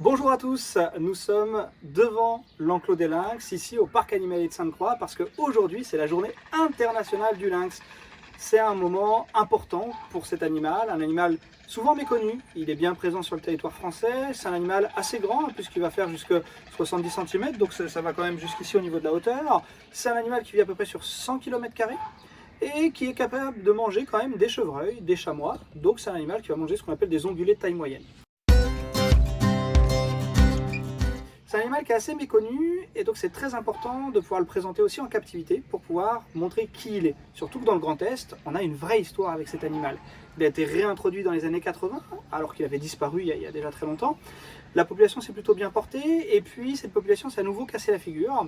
Bonjour à tous, nous sommes devant l'enclos des lynx, ici au parc animalier de Sainte-Croix, parce qu'aujourd'hui c'est la journée internationale du lynx. C'est un moment important pour cet animal, un animal souvent méconnu, il est bien présent sur le territoire français, c'est un animal assez grand, puisqu'il va faire jusqu'à 70 cm, donc ça va quand même jusqu'ici au niveau de la hauteur. C'est un animal qui vit à peu près sur 100 km² et qui est capable de manger quand même des chevreuils, des chamois, donc c'est un animal qui va manger ce qu'on appelle des ongulés de taille moyenne. C'est un animal qui est assez méconnu et donc c'est très important de pouvoir le présenter aussi en captivité pour pouvoir montrer qui il est. Surtout que dans le Grand Est, on a une vraie histoire avec cet animal. Il a été réintroduit dans les années 80 alors qu'il avait disparu il y a déjà très longtemps. La population s'est plutôt bien portée et puis cette population s'est à nouveau cassé la figure.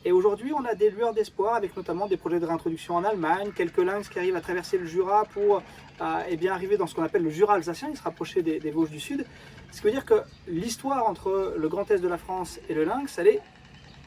Et aujourd'hui, on a des lueurs d'espoir avec notamment des projets de réintroduction en Allemagne, quelques lynx qui arrivent à traverser le Jura pour arriver dans ce qu'on appelle le Jura alsacien, ils se rapprocher des Vosges du Sud. Ce qui veut dire que l'histoire entre le Grand Est de la France et le lynx, elle est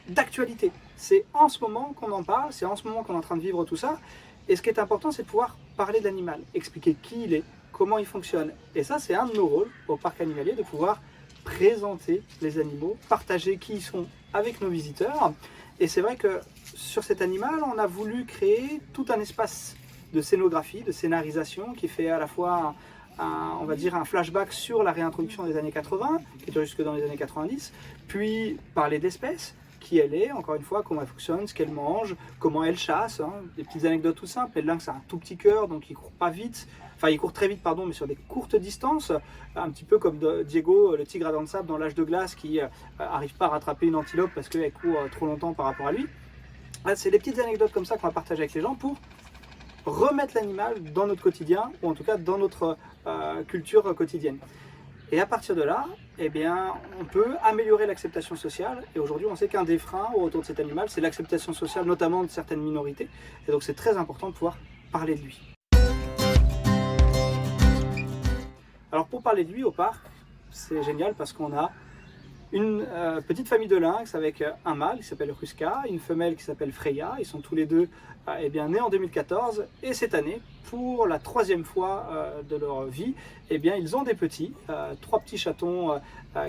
d'actualité. C'est en ce moment qu'on en parle, c'est en ce moment qu'on est en train de vivre tout ça. Et ce qui est important, c'est de pouvoir parler de l'animal, expliquer qui il est, comment il fonctionne. Et ça, c'est un de nos rôles au parc animalier, de pouvoir présenter les animaux, partager qui ils sont avec nos visiteurs. Et c'est vrai que sur cet animal, on a voulu créer tout un espace de scénographie, de scénarisation qui fait à la fois on va dire un flashback sur la réintroduction des années 80, qui était jusque dans les années 90, puis parler d'espèces, qui elle est, encore une fois, comment elle fonctionne, ce qu'elle mange, comment elle chasse, hein, des petites anecdotes tout simples. Le lynx a un tout petit cœur, donc il court pas vite, enfin il court très vite, pardon, mais sur des courtes distances, un petit peu comme Diego, le tigre à dents de sable dans l'âge de glace, qui n'arrive pas à rattraper une antilope parce qu'elle court trop longtemps par rapport à lui. C'est des petites anecdotes comme ça qu'on va partager avec les gens pour remettre l'animal dans notre quotidien, ou en tout cas dans notre culture quotidienne. Et à partir de là, eh bien, on peut améliorer l'acceptation sociale. Et aujourd'hui, on sait qu'un des freins autour de cet animal, c'est l'acceptation sociale, notamment de certaines minorités. Et donc, c'est très important de pouvoir parler de lui. Alors, pour parler de lui au parc, c'est génial parce qu'on a une petite famille de lynx avec un mâle qui s'appelle Ruska, une femelle qui s'appelle Freya. Ils sont tous les deux nés en 2014 et cette année, pour la troisième fois de leur vie, ils ont des petits, 3 petits chatons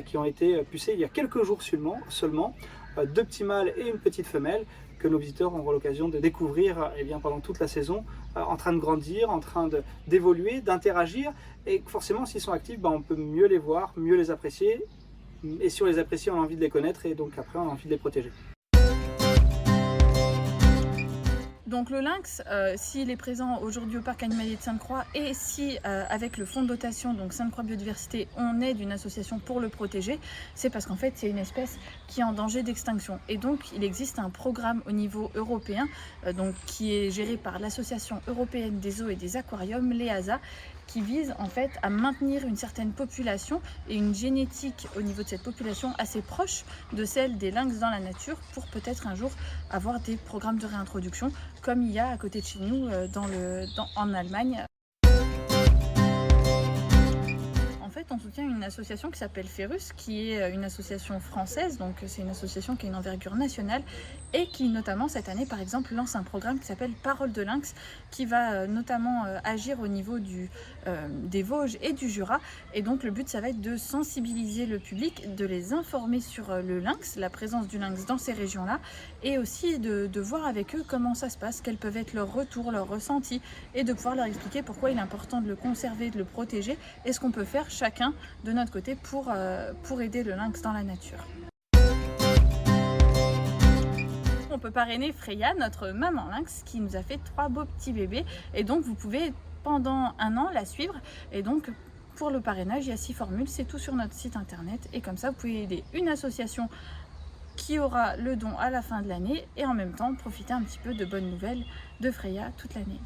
qui ont été pucés il y a quelques jours seulement, 2 petits mâles et une petite femelle que nos visiteurs auront l'occasion de découvrir pendant toute la saison, en train de grandir, en train d'évoluer, d'interagir. Et forcément, s'ils sont actifs, on peut mieux les voir, mieux les apprécier. Et si on les apprécie, on a envie de les connaître et donc après on a envie de les protéger. Donc le lynx, s'il est présent aujourd'hui au parc animalier de Sainte-Croix et si avec le fonds de dotation, donc Sainte-Croix Biodiversité, on aide une association pour le protéger, c'est parce qu'en fait c'est une espèce qui est en danger d'extinction. Et donc il existe un programme au niveau européen qui est géré par l'Association européenne des eaux et des aquariums, l'EASA, qui vise en fait à maintenir une certaine population et une génétique au niveau de cette population assez proche de celle des lynx dans la nature pour peut-être un jour avoir des programmes de réintroduction comme il y a à côté de chez nous en Allemagne. En fait, on soutient une association qui s'appelle Ferus, qui est une association française, donc c'est une association qui a une envergure nationale et qui notamment cette année par exemple lance un programme qui s'appelle Parole de lynx, qui va notamment agir au niveau des Vosges et du Jura. Et donc le but ça va être de sensibiliser le public, de les informer sur le lynx, la présence du lynx dans ces régions-là, et aussi de voir avec eux comment ça se passe, quels peuvent être leurs retours, leurs ressentis, et de pouvoir leur expliquer pourquoi il est important de le conserver, de le protéger, et ce qu'on peut faire chacun de notre côté pour aider le lynx dans la nature. On peut parrainer Freya, notre maman lynx, qui nous a fait 3 beaux petits bébés, et donc vous pouvez pendant 1 an la suivre. Et donc pour le parrainage, il y a 6 formules, c'est tout sur notre site internet, et comme ça vous pouvez aider une association qui aura le don à la fin de l'année et en même temps profiter un petit peu de bonnes nouvelles de Freya toute l'année.